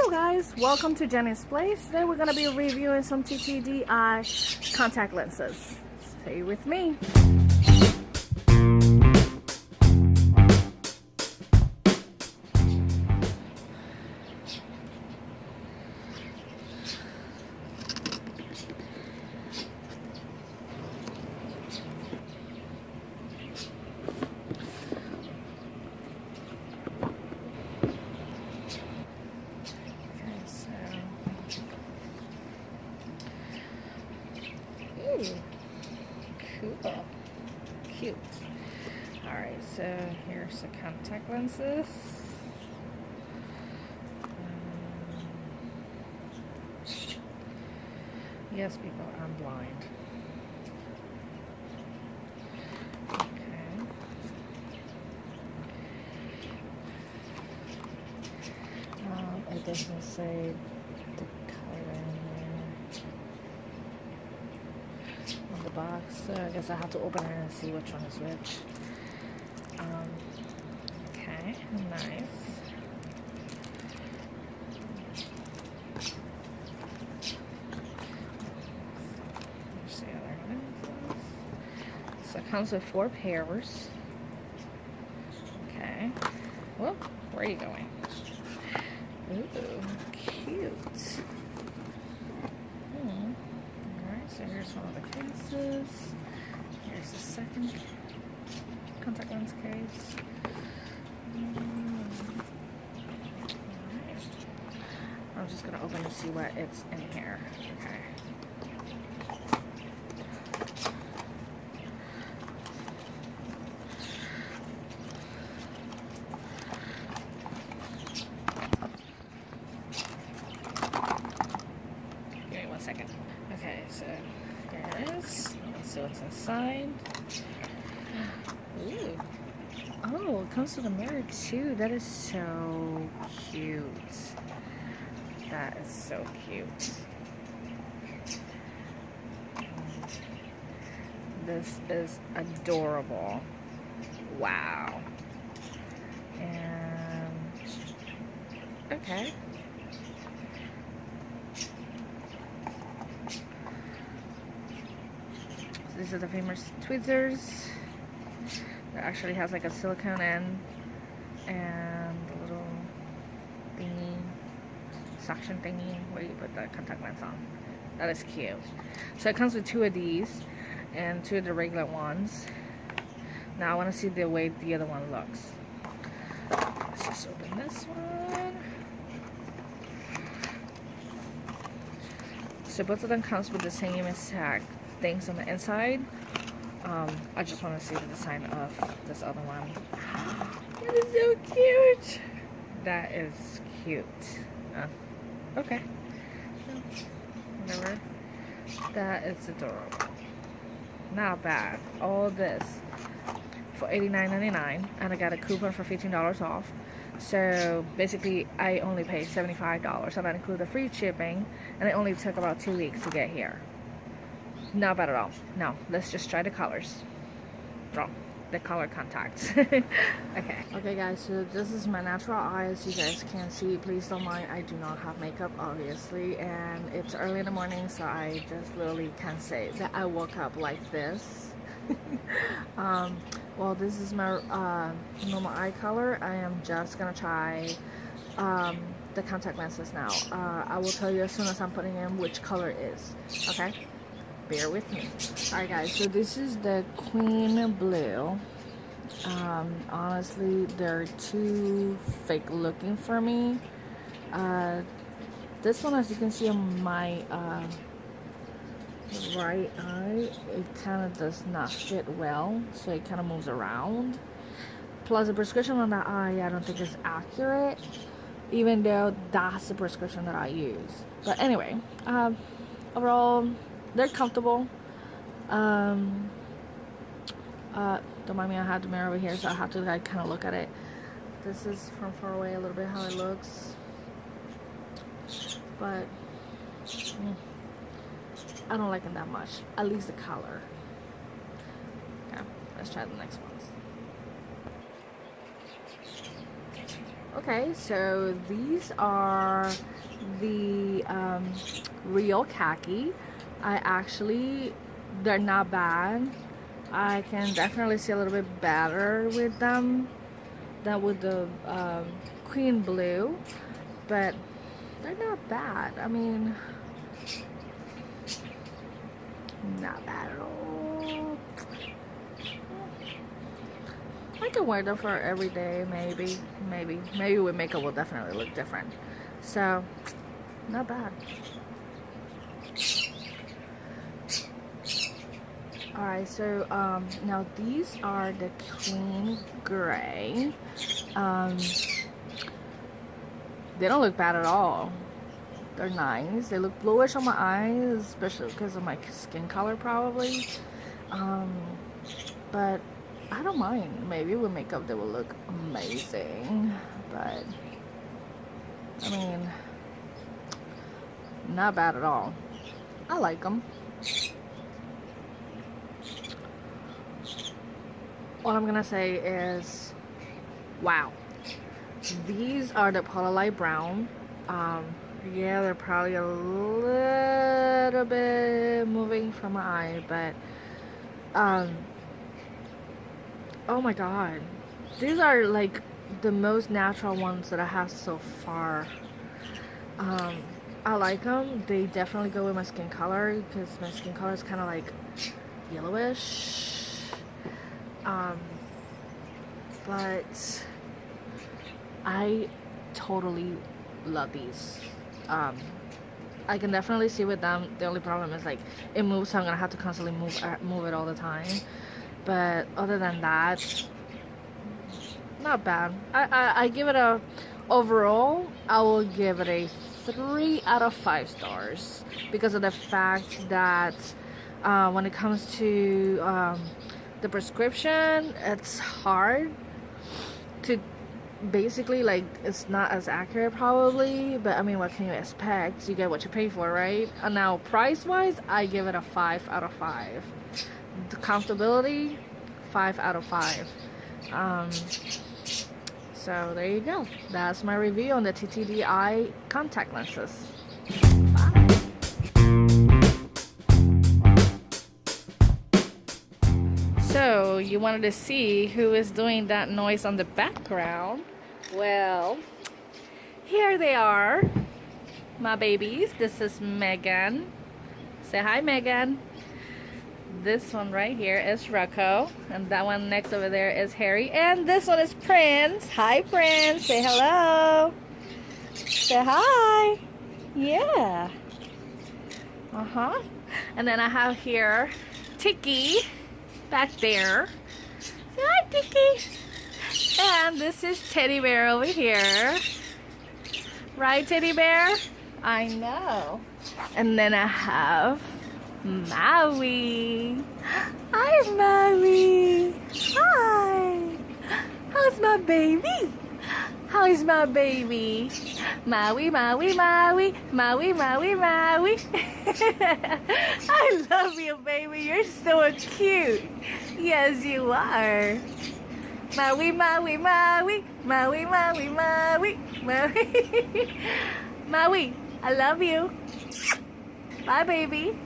Hello guys, welcome to Jenny's Place. Today we're going to be reviewing some TTDEYE contact lenses. Stay with me. Ooh, cool. Cute. Alright, so here's the contact lenses. Yes, people, I'm blind. Okay. It doesn't say the color on the box, so I guess I have to open it and see which one is which. Okay, nice. Here's the other lenses. So it comes with 4 pairs. Okay. Well, where are you going? Ooh, cute. Alright, so here's one of the cases. Here's the second contact lens case. Alright. I'm just gonna open to see what it's in here. Okay. Second. Okay, so there it is. Let's see what's inside. Ooh. Oh, it comes with a mirror too. That is so cute. That is so cute. This is adorable. Wow. And okay. These are the famous tweezers. It actually has like a silicone end and a little thingy, suction thingy where you put the contact lens on. That is cute. So it comes with 2 of these and 2 of the regular ones. Now I want to see the way the other one looks. Let's just open this one. So both of them comes with the same exact things on the inside. I just want to see the design of this other one. That is so cute. That is cute. Okay. Whatever. That is adorable. Not bad. All this for $89.99, and I got a coupon for $15 off. So basically, I only paid $75, and that included the free shipping, and it only took about 2 weeks to get here. Not bad at all. Now, let's just try the colors. Oh, the color contacts. Okay guys, so this is my natural eye. As you guys can see, please don't mind, I do not have makeup obviously, and it's early in the morning, so I just literally can't say that I woke up like this. Well, this is my normal eye color. I am just gonna try the contact lenses now. I will tell you as soon as I'm putting in which color it is. Okay, bear with me. Alright guys, so this is the Queen Blue. Honestly, they're too fake looking for me. This one, as you can see on my right eye, it kind of does not fit well, so it kind of moves around. Plus the prescription on that eye, I don't think is accurate, even though that's the prescription that I use. But anyway, overall, they're comfortable. Don't mind me, I had the mirror over here, so I have to like kind of look at it. This is from far away a little bit how it looks, but I don't like it that much. At least the color. Okay, let's try the next ones. Okay, so these are the real khaki. They're not bad. I can definitely see a little bit better with them than with the queen blue, but they're not bad. I mean, not bad at all. I can wear them for every day, maybe with makeup will definitely look different. So, not bad. Alright, so now these are the clean gray. They don't look bad at all. They're nice. They look bluish on my eyes, especially because of my skin color probably. But I don't mind. Maybe with makeup they will look amazing. But I mean, not bad at all. I like them. All I'm gonna say is, wow. These are the Polar Light Brown. Yeah, they're probably a little bit moving from my eye, but oh my god, these are like the most natural ones that I have so far. I like them. They definitely go with my skin color because my skin color is kind of like yellowish. But I totally love these. I can definitely see with them. The only problem is like it moves, so I'm gonna have to constantly move it all the time. But other than that, not bad. I give it a overall. I will give it a 3 out of 5 stars because of the fact that when it comes to the prescription, it's hard to basically, like, it's not as accurate probably, but I mean, what can you expect? You get what you pay for, right? And now price wise, I give it a 5 out of 5. The comfortability, 5 out of 5. So there you go. That's my review on the TTDEYE contact lenses. Bye. So you wanted to see who is doing that noise on the background. Well, here they are, my babies. This is Megan. Say hi, Megan. This one right here is Rocco, and that one next over there is Harry, and this one is Prince. Hi, Prince. Say hello. Say hi. Yeah. And then I have here Tiki back there. Say hi, Tiki. And this is Teddy Bear over here. Right, Teddy Bear? I know. And then I have Maui. Hi, Maui. Hi. How's my baby? How's my baby? Maui, Maui, Maui, Maui, Maui, Maui. I love you, baby. You're so cute. Yes, you are. Maui, Maui, Maui, Maui, Maui, Maui, Maui. Maui, I love you. Bye, baby.